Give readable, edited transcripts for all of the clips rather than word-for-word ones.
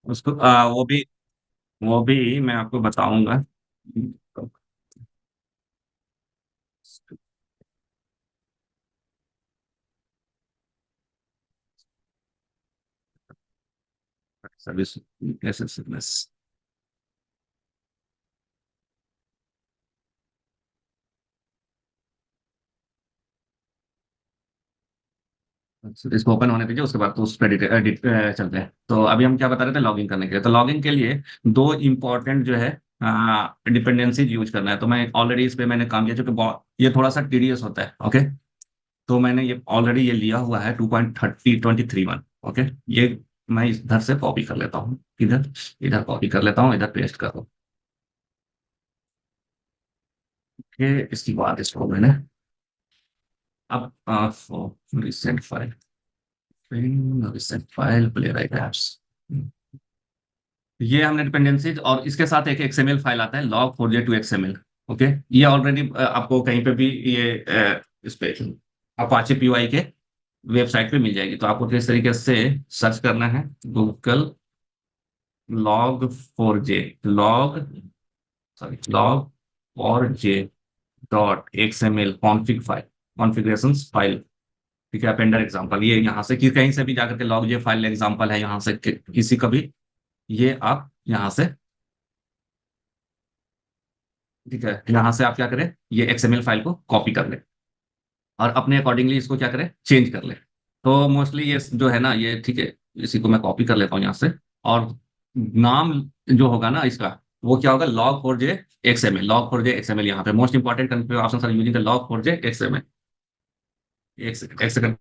उसको वो भी मैं आपको बताऊंगा। Service service. इसको ओपन होने दीजिए, उसके बाद तो उस पर चलते हैं। तो अभी हम क्या बता रहे थे लॉगिन करने के लिए। तो लॉगिन के लिए दो इंपॉर्टेंट जो है डिपेंडेंसीज यूज करना है। तो मैं ऑलरेडी इस पे मैंने काम किया, क्योंकि ये थोड़ा सा टीडियस होता है। ओके, तो मैंने ये ऑलरेडी ये लिया हुआ है 2.30 23 1। ओके, ये मैं इधर से कॉपी कर लेता हूँ, इधर इधर कॉपी कर लेता हूँ, इधर पेस्ट कर दूँ। ओके, इसके बाद इसको मैंने अब recent file, recent file play right apps, ये हमने डिपेंडेंसीज, और इसके साथ एक एक्सएमएल फाइल आता है log4j2 XML। ओके, ये ऑलरेडी आपको कहीं पे भी ये इस पे अपाचे पीवाई के वेबसाइट पे मिल जाएगी। तो आपको किस तरीके से सर्च करना है, Google log4j log4j.xml config file, configuration file. ठीक है, अपेंडर एग्जांपल, ये यहाँ से कि कहीं से भी जाकर के log j फाइल एग्जांपल है, यहाँ से किसी का भी ये आप यहाँ से, ठीक है, यहाँ से आप क्या करें, ये एक्सएमएल फाइल को कॉपी कर ले और अपने अकॉर्डिंगली इसको क्या करें, चेंज कर ले। तो मोस्टली ये जो है ना, ये ठीक है, इसी को मैं कॉपी कर लेता हूँ यहाँ से। और नाम जो होगा ना इसका, वो क्या होगा, log4j XML, log4j XML। यहाँ पे most important option are using the log4j XML। एक सेकंड।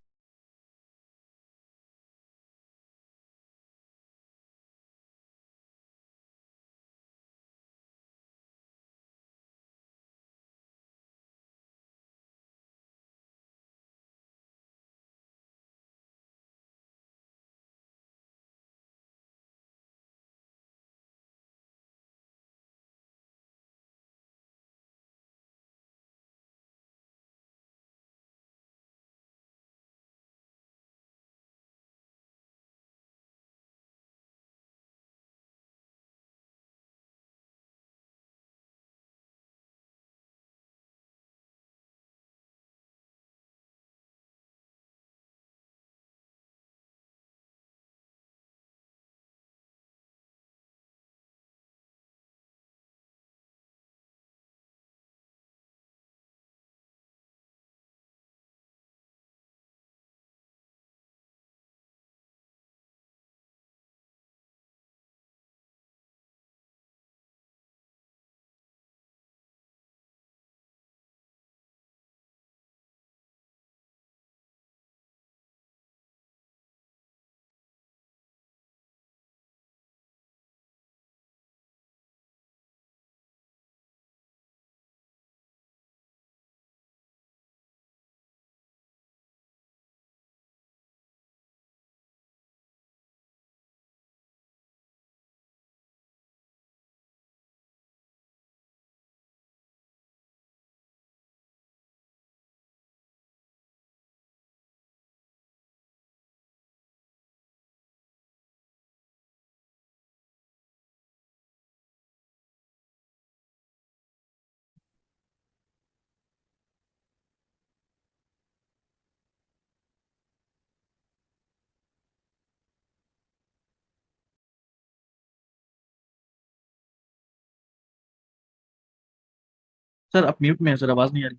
सर आप म्यूट में है सर, आवाज नहीं आ रही।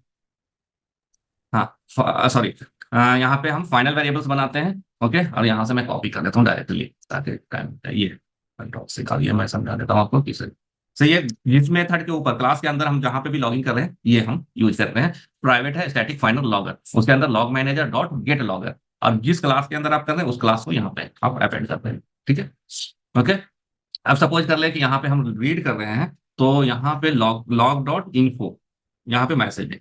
हाँ सॉरी, यहाँ पे हम फाइनल वेरिएबल्स बनाते हैं। ओके, और यहाँ से मैं कॉपी कर लेता हूँ डायरेक्टली, ताकि टाइम ये कंट्रोल से कर लिया, मैं समझा देता हूँ आपको किसे। सही है, जिस मेथड के ऊपर क्लास के अंदर हम जहाँ पे भी लॉगिन कर रहे हैं, ये हम यूज करते हैं। प्राइवेट है स्टैटिक फाइनल लॉगर, उसके अंदर log manager dot gate logger, और जिस क्लास के अंदर आप कर रहे हैं उस क्लास को यहाँ पे आप अपेंड करते हैं। ठीक है, ओके। अब सपोज कर ले कि यहाँ पे हम रीड कर रहे हैं, तो यहाँ पे log.info, यहाँ पे मैसेज है।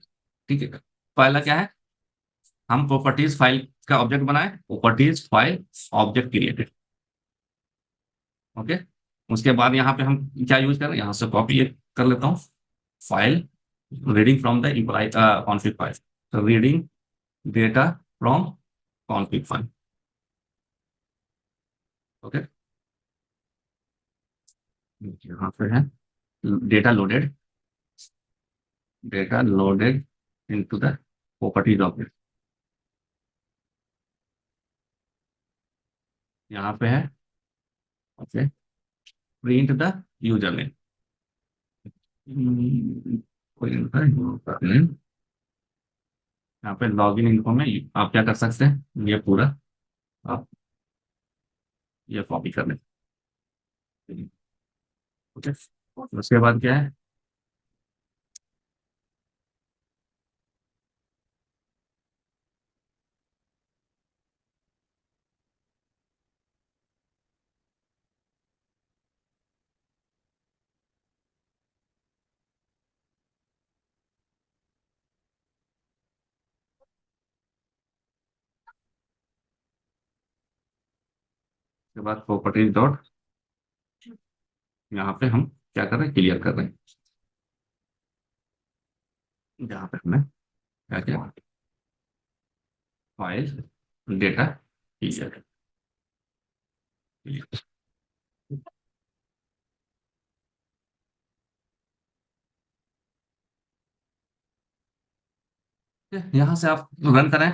ठीक है, पहला क्या है, हम प्रॉपर्टीज फाइल का ऑब्जेक्ट बनाए, properties file object created. Okay, उसके बाद यहाँ पे हम क्या यूज करें, यहाँ से कॉपी कर लेता हूँ, file reading from the employee config file, तो reading data from config file. Okay, यहाँ पे है data loaded, data loaded into the properties of it. यहाँ पे है okay, print the user name. कोई नहीं, यहाँ पे लॉगिन इन्फो में आप क्या कर सकते हैं, ये पूरा आप ये कॉपी कर लें। ओके, उसके बाद क्या है, उसके बाद प्रॉपर्टीज डॉट, यहाँ पे हम क्या कर रहे हैं, क्लियर कर रहे हैं। जहाँ पे हमने क्या किया, फाइल डेटा क्लियर, यहाँ से आप रन करें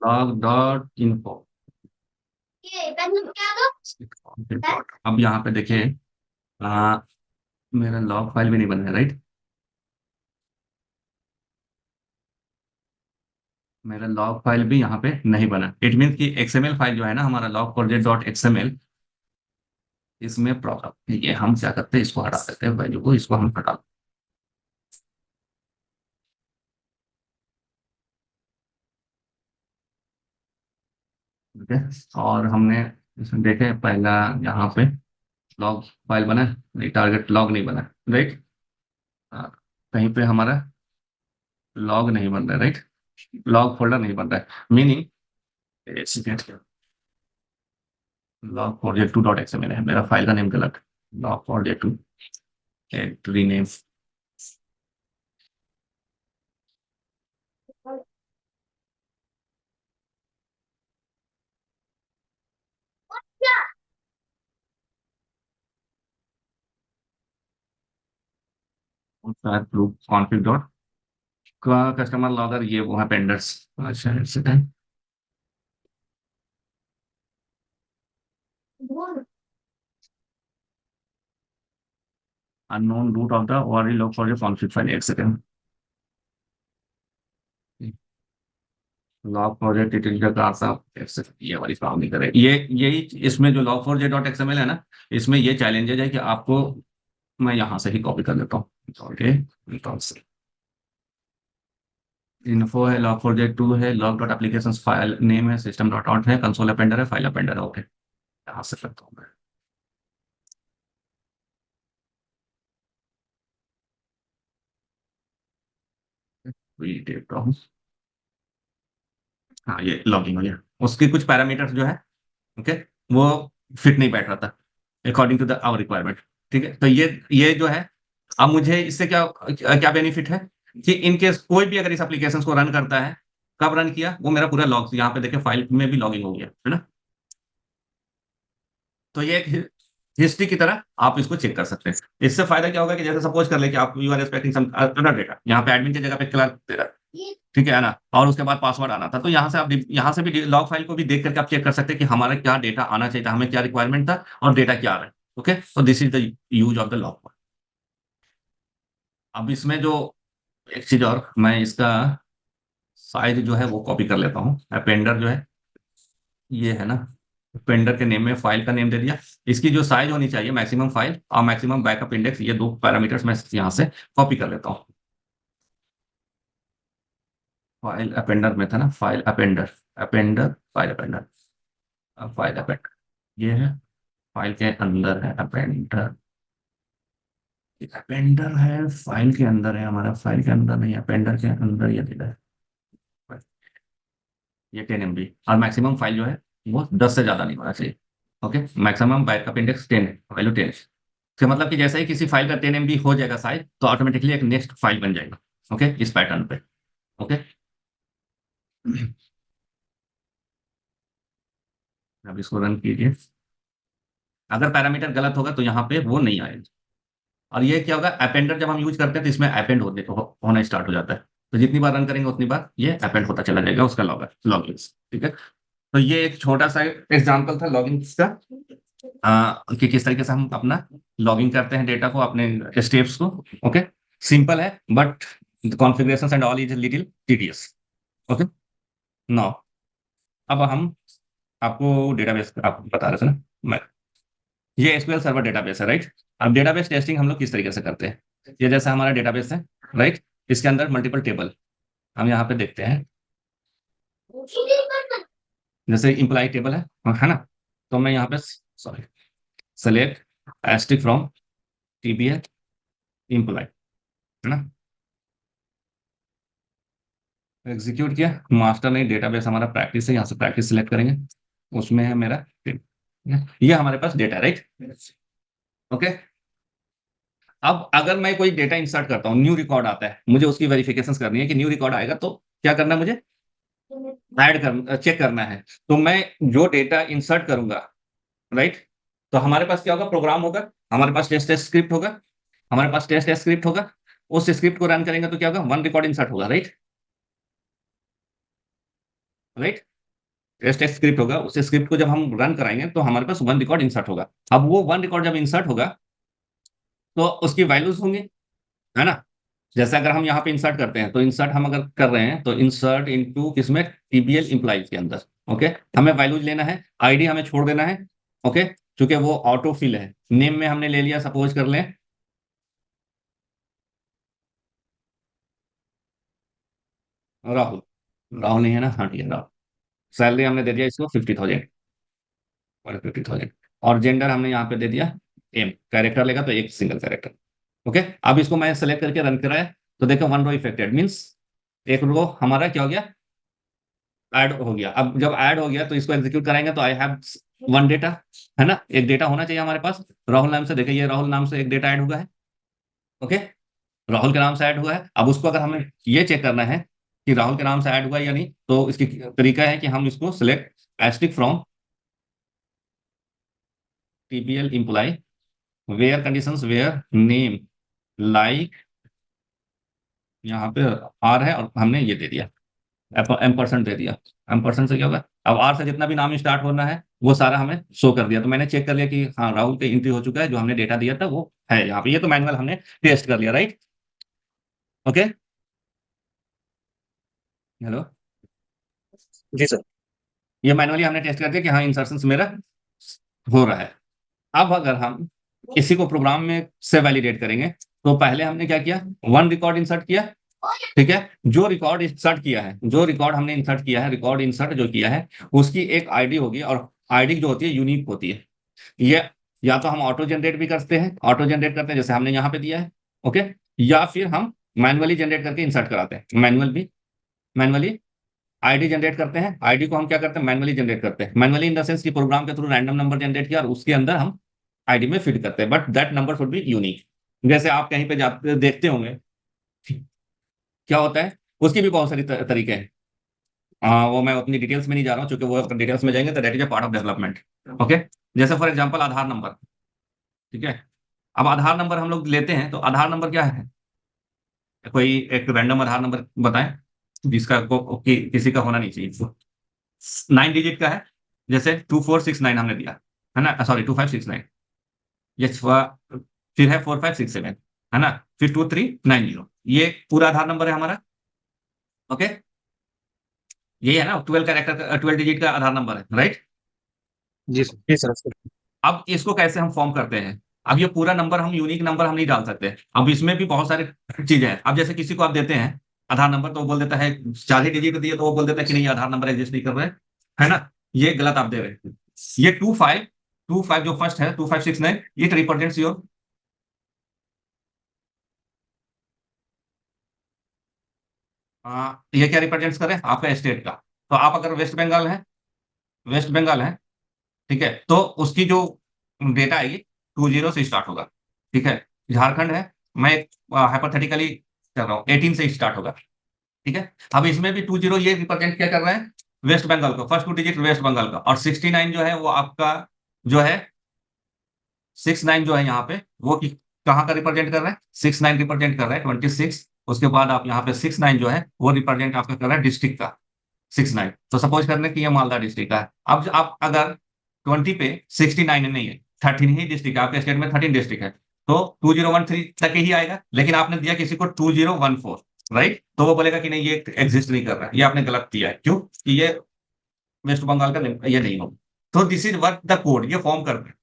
लॉग डॉट इन्फो। अब यहाँ पे देखिए, मेरा लॉग फाइल भी नहीं बना है, राइट। मेरा लॉग फाइल भी यहाँ पे नहीं बना, इट मीन कि एक्सएमएल फाइल जो है ना हमारा लॉग प्रोजेक्ट डॉट एक्सएमएल, इसमें प्रॉब्लम ये, हम क्या करते हैं, इसको हटा देते हैं वैल्यू को, इसको हम हटा देते हैं। और हमने इसमें देखे पहला यहाँ पे लॉग फाइल बना है, नहीं टारगेट लॉग नहीं बना, राइट। कहीं पे हमारा लॉग नहीं बन रहा है, राइट, लॉग फोल्डर नहीं बन रहा है, meaning log project two dot XML है, मेरा फाइल का नेम गलत है, log project two rename. Config dot customer logger, ये वो है पेंडर्स। अच्छा ऐसे है। Unknown root of the ORD log for your config file, एक सेकंड। लॉग प्रोजेक्ट डिटेल का कहा था, एक सेकंड, ये वाली काम नहीं करे, ये यही इसमें जो log four J dot XML है ना, इसमें ये चैलेंजेज है कि आपको, मैं यहाँ से ही कॉपी कर लेता हूँ, ओके। इन्फो है, लॉग फोर जे टू है, log dot application file name है, सिस्टम डॉट आउट है, कंसोल अपेंडर है, फाइल अपेंडर है, ओके, यहाँ से करता हूँ मैं। Read it down। हाँ ये लॉगिन हो गया, उसकी कुछ पैरामीटर्स जो है, ओके, वो फिट नहीं बैठ रहा था according to the our requirement. ठीक है, तो ये जो है, अब मुझे इससे क्या क्या बेनिफिट है कि इन केस कोई भी अगर इस एप्लीकेशन को रन करता है, कब रन किया, वो मेरा पूरा लॉग यहाँ पे देखिए फाइल में भी लॉगिन हो गया है ना। तो ये एक हिस्ट्री की तरह आप इसको चेक कर सकते हैं। इससे फायदा क्या होगा कि जैसे सपोज कर ले कि आप you are expecting some other data, यहाँ पे एडमिन की जगह पे क्लास दे रहा है, ठीक है ना, और उसके बाद पासवर्ड आना था, तो यहाँ से आप यहाँ से भी लॉग फाइल को भी देख करके आप चेक कर सकते हैं कि हमारा क्या डेटा आना चाहिए था, हमें क्या रिक्वायरमेंट था और डेटा क्या आ रहा है। ओके, तो this is the use of the log. अब इसमें जो एक चीज और, मैं इसका साइज जो है वो कॉपी कर लेता हूँ, अपेंडर जो है ये है ना, अपेंडर के नेम में फाइल का नेम दे दिया, इसकी जो साइज होनी चाहिए मैक्सिमम फाइल और मैक्सिमम बैकअप इंडेक्स, ये दो पैरामीटर्स मैं यहाँ से कॉपी कर लेता हूँ। फाइल अपेंडर में था ना, फाइल अपेंडर, अपेंडर फाइल अपेंडर, अब फाइल अपेंडर ये है, फाइल के अंदर है अपेंडर, अपेंडर है फाइल के अंदर है, हमारा फाइल के अंदर नहीं, अपेंडर के अंदर ये दिखा है, ये 10 MB, और मैक्सिमम फाइल जो है वो 10 से ज्यादा नहीं होना चाहिए। ओके, मैक्सिमम बैकअप इंडेक्स 10 है, वैल्यू 10 है, इसका मतलब कि जैसे ही किसी फाइल का 10 MB हो जाएगा साइज, तो ऑटोमेटिकली एक नेक्स्ट फाइल बन जाएगा। ओके, इस पैटर्न पे। ओके, अब इसको रन कीजिए। अगर पैरामीटर गलत होगा तो यहाँ पे वो नहीं आएगा। और ये क्या होगा, अपेंडर जब हम यूज करते हैं तो इसमें अपेंड होना स्टार्ट हो जाता है। तो जितनी बार रन करेंगे उतनी बार ये अपेंड होता चला जाएगा उसका लॉगिन। ठीक है। तो ये एक छोटा सा एग्जांपल था लॉगिन का, कि किस तरीके से हम अपना लॉगिन करते हैं डेटा को, अपने स्टेप्स को। ओके, सिंपल है but configuration and all is little tedious. Okay, now अब हम आपको डेटाबेस आपको बता रहे थे ना मैं, ये एसक्यूएल सर्वर डेटाबेस है, राइट। अब डेटाबेस टेस्टिंग हम लोग किस तरीके से करते हैं, ये जैसा हमारा डेटाबेस है, राइट। इसके अंदर मल्टीपल टेबल हम यहाँ पे देखते हैं, जैसे इम्प्लाई टेबल है ना। तो मैं यहाँ पे sorry select asterisk from TBL employee, है ना। एग्जीक्यूट किया, मास्टर नहीं, डेटाबेस हमारा प्रैक्टिस है, यहाँ से प्रैक्टिस सिलेक्ट करेंगे, उसमें है मेरा ये हमारे पास डेटा, राइट। ओके, अब अगर मैं कोई डेटा इंसर्ट करता हूँ, न्यू रिकॉर्ड आता है, मुझे उसकी वेरिफिकेशन करनी है कि न्यू रिकॉर्ड आएगा तो क्या करना है, मुझे चेक करना है। तो मैं जो डेटा इंसर्ट करूंगा, राइट, तो हमारे पास क्या होगा, प्रोग्राम होगा, हमारे पास टेस्ट टेस्ट स्क्रिप्ट होगा, हमारे पास टेस्ट टेस्ट स्क्रिप्ट होगा। उस स्क्रिप्ट को रन करेंगे तो क्या होगा, वन रिकॉर्ड इंसर्ट होगा, right. Right, test test script होगा, उस स्क्रिप्ट को जब हम रन कराएंगे तो हमारे पास वन रिकॉर्ड इंसर्ट होगा। अब वो वन रिकॉर्ड जब इंसर्ट होगा तो उसकी वैल्यूज होंगी, है ना। जैसे अगर हम यहाँ पे इंसर्ट करते हैं तो इंसर्ट हम अगर कर रहे हैं तो इंसर्ट इनटू किसमें, टीबीएल इम्प्लाइज के अंदर। ओके, हमें वैल्यूज लेना है, आईडी हमें छोड़ देना है। ओके, क्योंकि वो ऑटो फिल है, नेम में हमने ले लिया, सपोज कर लें राहुल, राहुल नहीं है ना, हाँ ठीक है राहुल। सैलरी हमने दे दिया इसको 50,000 और 50,000, और जेंडर हमने यहाँ पे दे दिया एम, कैरेक्टर लेगा तो एक सिंगल कैरेक्टर। ओके, अब इसको मैं सेलेक्ट करके रन कराया तो देखो वन रो इफेक्टेड मीन्स एक रो हमारा क्या हो गया, ऐड हो गया। अब जब ऐड हो गया तो इसको एग्जीक्यूट कराएंगे तो आई हैव वन डेटा, है ना, एक डेटा होना चाहिए हमारे पास। राहुल नाम से देखिए, ये राहुल नाम से एक डेटा ऐड हुआ है। ओके, राहुल के नाम से ऐड हुआ है। अब उसको अगर हमें ये चेक करना है कि राहुल के नाम से ऐड हुआ है या नहीं, तो इसकी तरीका है कि हम इसको select asterisk from TBL employee where conditions where name like, यहाँ पे आर है और हमने ये दे दिया एम परसेंट दे दिया। एम परसेंट से क्या होगा, अब आर से जितना भी नाम स्टार्ट होना है वो सारा हमें शो कर दिया। तो मैंने चेक कर लिया कि हाँ राहुल पे एंट्री हो चुका है, जो हमने डेटा दिया था वो है यहाँ पे। ये तो मैनुअल हमने टेस्ट कर लिया, राइट। ओके, हेलो, जी सर, ये मैनुअली हमने टेस्ट कर दिया कि हाँ इंसर्शन मेरा हो रहा है। अब अगर हम इसी को प्रोग्राम में से वैलिडेट करेंगे तो पहले हमने क्या किया, वन रिकॉर्ड इंसर्ट किया। ठीक है, जो रिकॉर्ड इंसर्ट किया है, जो रिकॉर्ड हमने इंसर्ट किया है, रिकॉर्ड इंसर्ट जो किया है उसकी एक आईडी होगी, और आईडी जो होती है यूनिक होती है। ये या तो हम ऑटो जनरेट भी करते हैं, ऑटो जनरेट करते हैं जैसे हमने यहाँ पे दिया है। ओके, या फिर हम मैनुअली जनरेट करके इंसर्ट कराते हैं, मैनुअली आईडी जनरेट करते हैं। आईडी को हम क्या करते हैं, मैनुअली जनरेट करते हैं। मैनुअली इन द सेंस कि प्रोग्राम के थ्रू रैंडम नंबर जनरेट किया और उसके अंदर हम आईडी में फिट करते हैं, but that number should be unique. जैसे आप कहीं पे जाते देखते होंगे क्या होता है, उसकी भी बहुत सारी तरीके हैं। वो मैं अपनी डिटेल्स में नहीं जा रहा हूँ, क्योंकि वो अगर डिटेल्स में जाएंगे तो that is a part of development. Okay, जैसे फॉर एग्जांपल आधार नंबर। ठीक है, अब आधार नंबर हम लोग लेते हैं तो आधार नंबर क्या है, कोई एक रैंडम आधार नंबर बताएं जिसका किसी का होना नहीं चाहिए, 9 डिजिट का है। जैसे 2469 हमने दिया, है ना, सॉरी 2569। ये फिर है 4567, है ना, फिर 2390, ये पूरा आधार नंबर है हमारा। ओके, यही है ना, 12 कैरेक्टर 12 डिजिट का आधार नंबर है, राइट। जी सर, जी सर। अब इसको कैसे हम फॉर्म करते हैं, अब ये पूरा नंबर हम यूनिक नंबर हम नहीं डाल सकते। अब इसमें भी बहुत सारे चीजें हैं। अब जैसे किसी को आप देते हैं आधार नंबर तो वो बोल देता है 40 डिजिट दिए, तो वो बोल देता है कि नहीं आधार नंबर एग्जिस्ट नहीं कर रहे, है ना, ये गलत आप दे रहे हैं। ये 2525 जो फर्स्ट है 2569, इट रिप्रेजेंट्स योर, ये क्या रिप्रेजेंट्स करे, आपका स्टेट का। तो आप अगर वेस्ट बंगाल है, वेस्ट बंगाल है, ठीक है, तो उसकी जो डेटा आएगी 20 से स्टार्ट होगा। ठीक है, झारखंड है, मैं हाइपोथेटिकली कर रहा हूँ 18 से स्टार्ट होगा। ठीक है, अब इसमें भी 20 ये रिप्रेजेंट क्या कर रहा है, वेस्ट बंगाल का, फर्स्ट 2 डिजिट वेस्ट बंगाल का, और 69 जो है वो आपका जो है 69 जो है यहाँ पे वो कहाँ का रिप्रेजेंट कर रहा है, 69 रिप्रेजेंट कर रहा है 26। उसके बाद आप यहाँ पे 69 जो है वो रिप्रेजेंट आपका कर रहा है डिस्ट्रिक्ट का 69। तो सपोज करने की ये मालदा डिस्ट्रिक्ट का है। अब आप अगर 20 पे 69 नहीं है, 13 ही डिस्ट्रिक्ट है आपके स्टेट में, 13 डिस्ट्रिक्ट है, तो 2013 तक ही आएगा। लेकिन आपने दिया किसी को 2014, राइट, तो वो बोलेगा कि नहीं ये एग्जिस्ट नहीं कर रहा है, ये आपने गलत दिया है, क्यों कि ये वेस्ट बंगाल का ये नहीं हो। तो this is what the code ये फॉर्म करते हैं।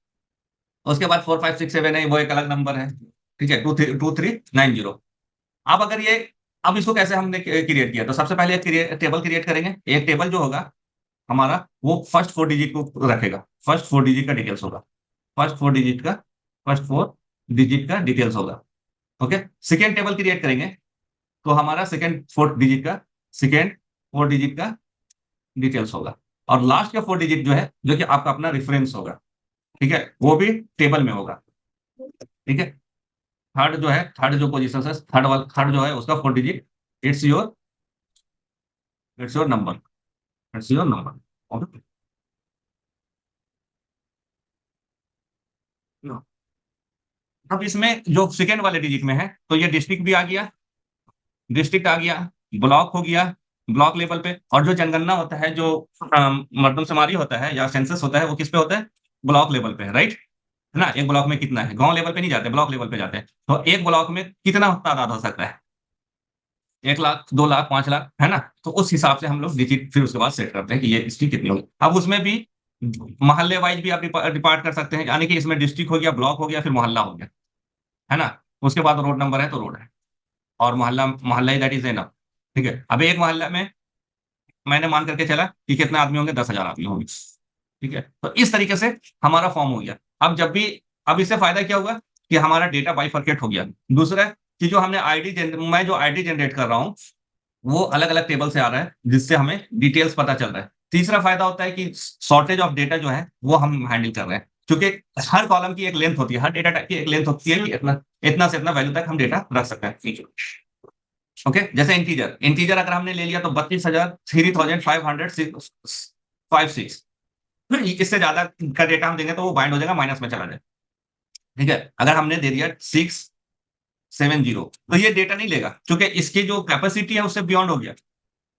उसके बाद 4 5 6 7 है, वो एक अलग नंबर है, ठीक है, 2390। अब अगर ये, अब इसको कैसे हमने क्रिएट किया, तो सबसे पहले एक टेबल क्रिएट करेंगे। एक टेबल जो होगा हमारा वो फर्स्ट 4 डिजिट को रखेगा, फर्स्ट 4 डिजिट का डिटेल्स होगा, फर्स्ट 4 डिजिट का, फर्स्ट 4 डिजिट का डिटेल्स होगा। ओके, सेकेंड टेबल क्रिएट करेंगे तो हमारा सेकेंड 4 डिजिट का, सेकेंड 4 डिजिट का डिटेल्स होगा। और लास्ट का 4 डिजिट जो है, जो कि आपका अपना रेफरेंस होगा, ठीक है, वो भी टेबल में होगा। ठीक है, थर्ड जो है, थर्ड जो पोजीशन है, थर्ड जो है उसका 4 digit, it's your it's your number, it's your number. Okay, अब इसमें जो सेकेंड वाले डिजिट में है, तो ये डिस्ट्रिक्ट भी आ गया, डिस्ट्रिक्ट आ गया, ब्लॉक हो गया, ब्लॉक लेवल पे। और जो जनगणना होता है, जो मर्दमशुमारी होता है या सेंसस होता है, वो किस पे होता है, ब्लॉक लेवल पे, राइट, है ना। एक ब्लॉक में कितना है, गांव लेवल पे नहीं जाते, ब्लॉक लेवल पे जाते हैं। तो एक ब्लॉक में कितना तादाद हो सकता है, 1 लाख, 2 लाख, 5 लाख, है ना। तो उस हिसाब से हम लोग डिजिट फिर उसके बाद सेट करते हैं कि ये इसकी कितनी होगी। अब उसमें भी मोहल्ले वाइज भी आप डिपार्ट कर सकते हैं, यानी कि इसमें डिस्ट्रिक्ट हो गया, ब्लॉक हो गया, फिर मोहल्ला हो गया, है ना। उसके बाद रोड नंबर है तो रोड है, और मोहल्ला मोहल्ला ही दैट इज एनफ। ठीक है, अब एक मोहल्ला में मैंने मान करके चला कि कितने आदमी होंगे, 10,000 आदमी होंगे। ठीक है, तो इस तरीके से हमारा फॉर्म हो गया। अब जब भी, अब इससे फायदा क्या होगा कि हमारा डेटा बाइफरकेट हो गया। दूसरा कि जो हमने मैं जो आईडी जनरेट कर रहा हूँ वो अलग अलग टेबल से आ रहा है, जिससे हमें डिटेल्स पता चल रहा है। तीसरा फायदा होता है कि शॉर्टेज ऑफ डेटा जो है वो हम हैंडल कर रहे हैं, क्योंकि हर कॉलम की एक लेंथ होती है, हर डेटा टाइप की एक लेंथ होती है कि इतना इतना से इतना वैल्यू तक हम डेटा रख सकते हैं। ठीक है, ओके, जैसे इंटीजर, इंटीजर अगर हमने ले लिया तो 32,3556, इससे ज्यादा का डेटा हम देंगे तो वो बाइंड हो जाएगा, माइनस में चला जाए। ठीक है, अगर हमने दे दिया 670, तो ये डेटा नहीं लेगा, क्योंकि इसकी जो कैपेसिटी है उससे बियॉन्ड हो गया।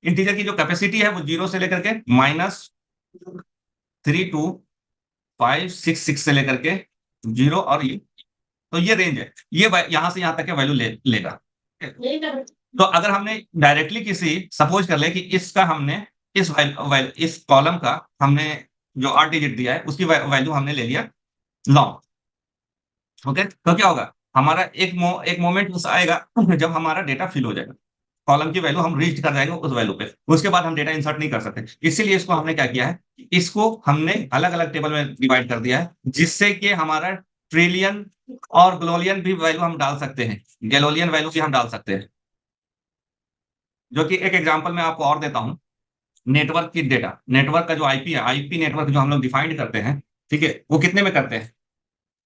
इंटीजर की जो कैपेसिटी है वो 0 से लेकर के -32566 से लेकर के 0, और ये, तो ये रेंज है, ये यहां से यहां तक के वैल्यू लेगा। तो अगर हमने डायरेक्टली किसी, सपोज कर ले कि इसका हमने इस कॉलम का हमने जो 8 डिजिट दिया है उसकी वैल्यू हमने ले लिया लॉन्ग। ओके, तो क्या होगा, हमारा एक मोमेंट उस आएगा जब हमारा डेटा फिल हो जाएगा, कॉलम की वैल्यू हम रीच कर जाएंगे उस वैल्यू पे, उसके बाद हम डेटा इंसर्ट नहीं कर सकते। इसीलिए इसको हमने क्या किया है, इसको हमने अलग अलग टेबल में डिवाइड कर दिया है, जिससे कि हमारा ट्रिलियन और ग्लोलियन भी वैल्यू हम डाल सकते हैं, गैलोलियन वैल्यू भी हम डाल सकते हैं। जो कि एक एग्जांपल मैं आपको और देता हूं, नेटवर्क की डेटा, नेटवर्क का जो आईपी है, आईपी नेटवर्क जो हम लोग डिफाइंड करते हैं, ठीक है, वो कितने में करते हैं,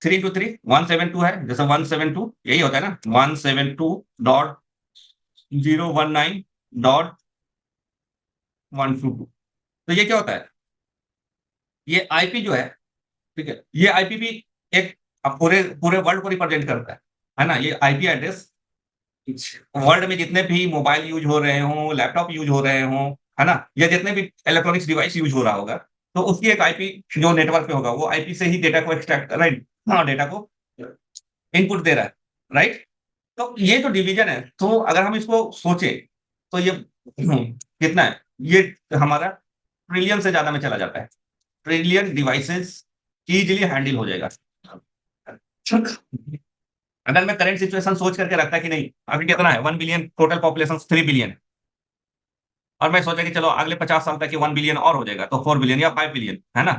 323 172 है, जैसे 172 यही होता है ना, 172.019.122। तो ये क्या होता है, ये आईपी जो है, ठीक है, ये आईपी भी एक, अब पूरे पूरे वर्ल्ड को रिप्रेजेंट करता है ना। ये आईपी एड्रेस वर्ल्ड में जितने भी मोबाइल यूज हो रहे हो, लैपटॉप यूज हो रहे हो, है ना, या जितने भी इलेक्ट्रॉनिक्स डिवाइस यूज हो रहा होगा, तो उसकी एक आईपी जो नेटवर्क पे होगा, वो आईपी से ही डेटा को एक्सट्रैक्ट, राइट, हाँ, डेटा को इनपुट दे रहा है, राइट। तो ये जो डिवीजन है, तो अगर हम इसको सोचे तो ये कितना है, ये हमारा ट्रिलियन से ज्यादा में चला जाता है, ट्रिलियन डिवाइसेस इजीली हैंडल हो जाएगा। अगर मैं करंट सिचुएशन सोच करके रखता कि नहीं, अभी कितना है, 1 बिलियन, टोटल पॉपुलेशन 3 बिलियन है, और मैं सोचा कि चलो अगले 50 साल तक 1 बिलियन और हो जाएगा, तो 4 बिलियन या 5 बिलियन, है ना,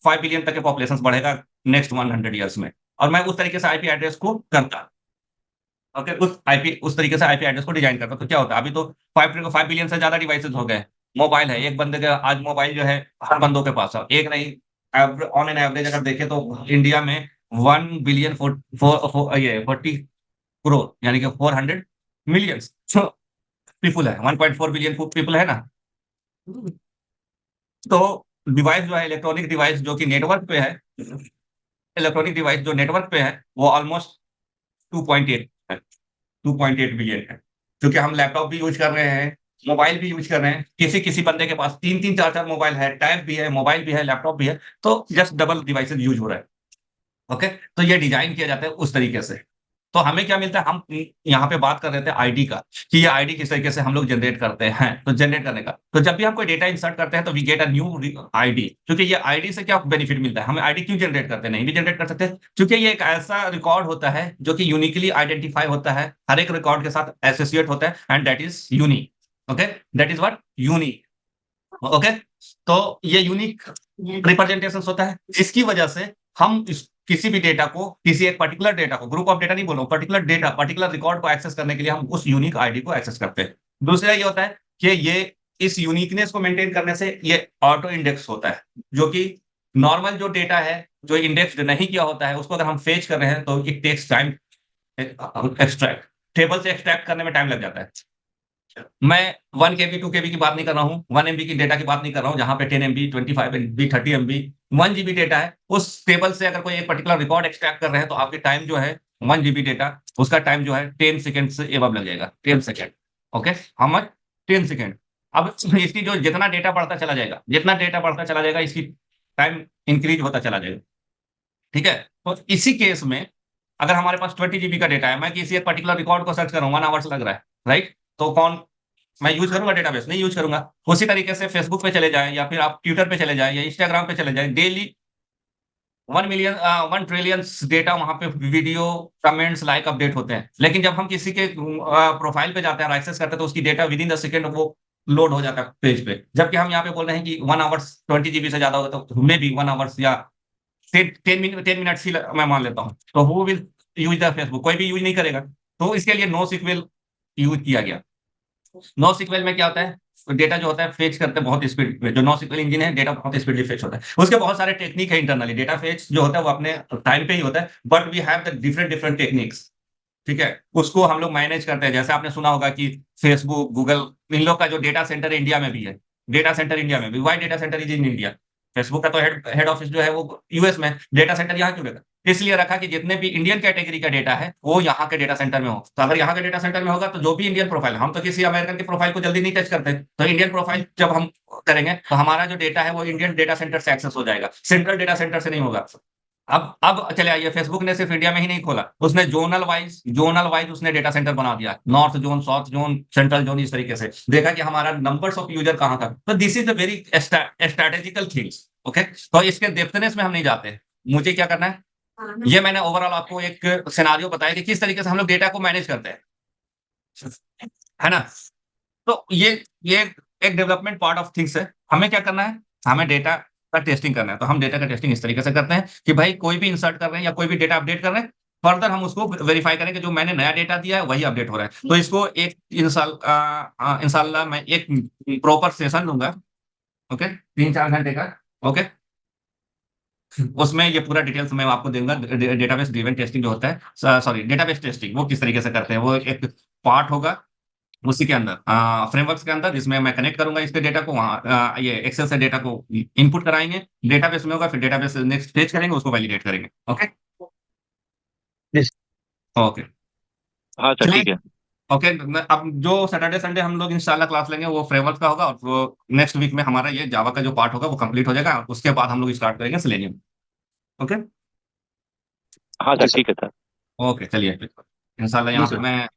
5 बिलियन तक के पॉपुलेशन बढ़ेगा नेक्स्ट 100 ईयर्स में, और मैं उस तरीके से आईपी एड्रेस को करता। ओके, उस तरीके से आईपी एड्रेस को डिजाइन करता, तो क्या होता है, अभी तो 5 बिलियन से ज्यादा डिवाइसेस हो गए। मोबाइल है, एक बंदे का आज मोबाइल जो है हर बंदों के पास है, एक नहीं, ऑन एन एवरेज अगर देखें तो इंडिया में 1 बिलियन ये 40 करोड़, यानी कि 400 मिलियन पीपुल है, 1.4 बिलियन पीपुल है ना। तो डिवाइस जो है, इलेक्ट्रॉनिक डिवाइस जो कि नेटवर्क पे है, इलेक्ट्रॉनिक डिवाइस जो नेटवर्क पे है, वो ऑलमोस्ट 2.8 है, 2.8 बिलियन है। क्योंकि हम लैपटॉप भी यूज कर रहे हैं, मोबाइल भी यूज कर रहे हैं, किसी किसी बंदे के पास 3-3 4-4 मोबाइल है, टैब भी है, मोबाइल भी है, लैपटॉप भी है, तो जस्ट डबल डिवाइसेज यूज हो रहा है। ओके, तो ये डिजाइन किया जाता है उस तरीके से। तो हमें क्या मिलता है, हम यहाँ पे बात कर रहे थे आईडी का, कि ये आईडी किस तरीके से हम लोग जनरेट करते हैं। तो जनरेट करने का, तो जब भी हम कोई डेटा इंसर्ट करते हैं तो we get a new ID. क्योंकि ये आईडी से क्या बेनिफिट मिलता है, हमें आईडी क्यों जनरेट करते हैं, नहीं भी जनरेट कर सकते, क्योंकि ये एक ऐसा रिकॉर्ड होता है जो कि यूनिकली आइडेंटिफाई होता है, हर एक रिकॉर्ड के साथ एसोसिएट होता है, and that is unique. Okay, that is what, unique. Okay, तो ये यूनिक रिप्रेजेंटेशन होता है, जिसकी वजह से हम किसी भी डेटा को, किसी एक पर्टिकुलर डेटा को, ग्रुप ऑफ डेटा नहीं बोल रहा हूं, पर्टिकुलर डेटा, पर्टिकुलर रिकॉर्ड को एक्सेस करने के लिए हम उस यूनिक आईडी को एक्सेस करते हैं। दूसरा ये होता है कि ये इस यूनिकनेस को मेंटेन करने से ये ऑटो इंडेक्स होता है, जो कि नॉर्मल जो डेटा है, जो इंडेक्स नहीं किया होता है, उसको अगर हम फेच कर रहे हैं तो it takes time, extract, table से एक्सट्रैक्ट करने में टाइम लग जाता है। मैं 1 KB 2 KB की बात नहीं कर रहा हूँ, 1 MB की डेटा की बात नहीं कर रहा हूँ, जहां पे 10 MB 25 MB 30 MB 1 GB data है, उस टेबल से अगर कोई एक पर्टिकुलर रिकॉर्ड एक्सट्रैक्ट कर रहे हैं तो आपकी टाइम जो है 1 GB डेटा, उसका टाइम जो है 10 सेकेंड से एबव लग जाएगा, 10 second. Okay, how much, 10 second. अब इसकी जो जितना डेटा बढ़ता चला जाएगा, जितना डेटा बढ़ता चला जाएगा, इसकी टाइम इंक्रीज होता चला जाएगा। ठीक है, तो इसी केस में अगर हमारे पास 20 GB का डेटा है, मैं किसी एक पर्टिकुलर रिकॉर्ड को सर्च कर रहा हूँ, 1 आवर्स लग रहा है, राइट, तो कौन, मैं यूज करूंगा डेटाबेस, नहीं यूज करूंगा। उसी तरीके से फेसबुक पे चले जाएं, या फिर आप ट्विटर पे चले जाएं, या इंस्टाग्राम पे चले जाएं, डेली 1 मिलियन 1 ट्रिलियन डेटा वहां पे, वीडियो, कमेंट्स, लाइक, अपडेट होते हैं। लेकिन जब हम किसी के प्रोफाइल पे जाते हैं और एक्सेस करते हैं, तो उसकी data with in the second वो लोड हो जाता है पेज पे। जबकि हम यहाँ पे बोल रहे हैं कि 1 आवर्स 20 GB से ज्यादा होगा तो मे बी 1 आवर्स या 10 मिनट्स ही मैं मान लेता हूँ, तो who will use the Facebook, कोई भी यूज नहीं करेगा। तो इसके लिए नो सिक्वल यूज किया गया। नो सिक्वल में क्या होता है, डेटा जो होता है फेच करते हैं बहुत स्पीड में, जो नो सिक्वल इंजन है, डेटा बहुत स्पीडली फेच होता है। उसके बहुत सारे टेक्निक है इंटरनली, डेटा फेच जो होता है वो अपने टाइम पे ही होता है, but we have the different different techniques. ठीक है, उसको हम लोग मैनेज करते हैं। जैसे आपने सुना होगा कि फेसबुक, गूगल, इन लोग का जो डेटा सेंटर इंडिया में भी है, डेटा सेंटर इंडिया में भी, why data centre is in India. Facebook का तो हेड ऑफिस जो है वो यूएस में, डेटा सेंटर यहाँ क्यों रखा, इसलिए रखा कि जितने भी इंडियन कैटेगरी का डेटा है वो यहाँ के डेटा सेंटर में हो। तो अगर यहाँ के डेटा सेंटर में होगा तो जो भी इंडियन प्रोफाइल, हम तो किसी अमेरिकन की प्रोफाइल को जल्दी नहीं टच करते, तो इंडियन प्रोफाइल जब हम करेंगे तो हमारा जो डेटा है वो इंडियन डेटा सेंटर से एक्सेस हो जाएगा, सेंट्रल डेटा सेंटर से नहीं होगा। अब चले आइए, फेसबुक ने सिर्फ इंडिया में ही नहीं खोला, उसने जोनल वाइज उसने डेटा सेंटर बना दिया, north zone, south zone, central zone, इस तरीके से देखा कि हमारा नंबर्स ऑफ यूजर कहाँ तक। तो this is the very strategical things. Okay, तो इसके डेप्थनेस में हम नहीं जाते, मुझे क्या करना है, ये मैंने ओवरऑल आपको एक सिनारियो बताया कि किस तरीके से हम लोग डेटा को मैनेज करते हैं, है ना। तो ये एक डेवलपमेंट पार्ट ऑफ थिंग्स है। हमें क्या करना है, हमें डेटा का टेस्टिंग करना है। तो हम डेटा का टेस्टिंग इस तरीके से करते हैं कि भाई कोई भी इंसर्ट कर रहे हैं या कोई भी डेटा अपडेट कर रहे हैं, फर्दर हम उसको वेरीफाई करें कि जो मैंने नया डेटा दिया है वही अपडेट हो रहा है। तो इसको एक इंशाल्लाह मैं एक प्रॉपर सेशन दूंगा, ओके, 3-4 घंटे का। ओके, उसमें ये पूरा डिटेल्स मैं आपको दूंगा, डेटाबेस ड्रिवन टेस्टिंग जो होता है, सॉरी, डेटाबेस टेस्टिंग वो किस तरीके से करते हैं, वो एक पार्ट होगा उसी के अंदर, फ्रेमवर्क्स के अंदर, जिसमें मैं कनेक्ट करूंगा इसके डेटा को, वहाँ ये एक्सेल से डेटा को इनपुट कराएंगे, डेटाबेस में होगा, फिर डेटाबेस नेक्स्ट फेच करेंगे, उसको वैलिडेट करेंगे। Okay, Yes. ओके, हाँ सर चलिए, ठीक है। ओके। अब जो सैटरडे संडे हम लोग इंशाल्लाह क्लास लेंगे वो फ्रेमवर्क का होगा, और वो नेक्स्ट वीक में हमारा ये जावा का जो पार्ट होगा वो कंप्लीट हो जाएगा, उसके बाद हम लोग स्टार्ट करेंगे सेलेनियम। ओके, हाँ जी सर सर। ठीक है सर। ओके, चलिए, इंशाल्लाह जी यहाँ पे सर। मैं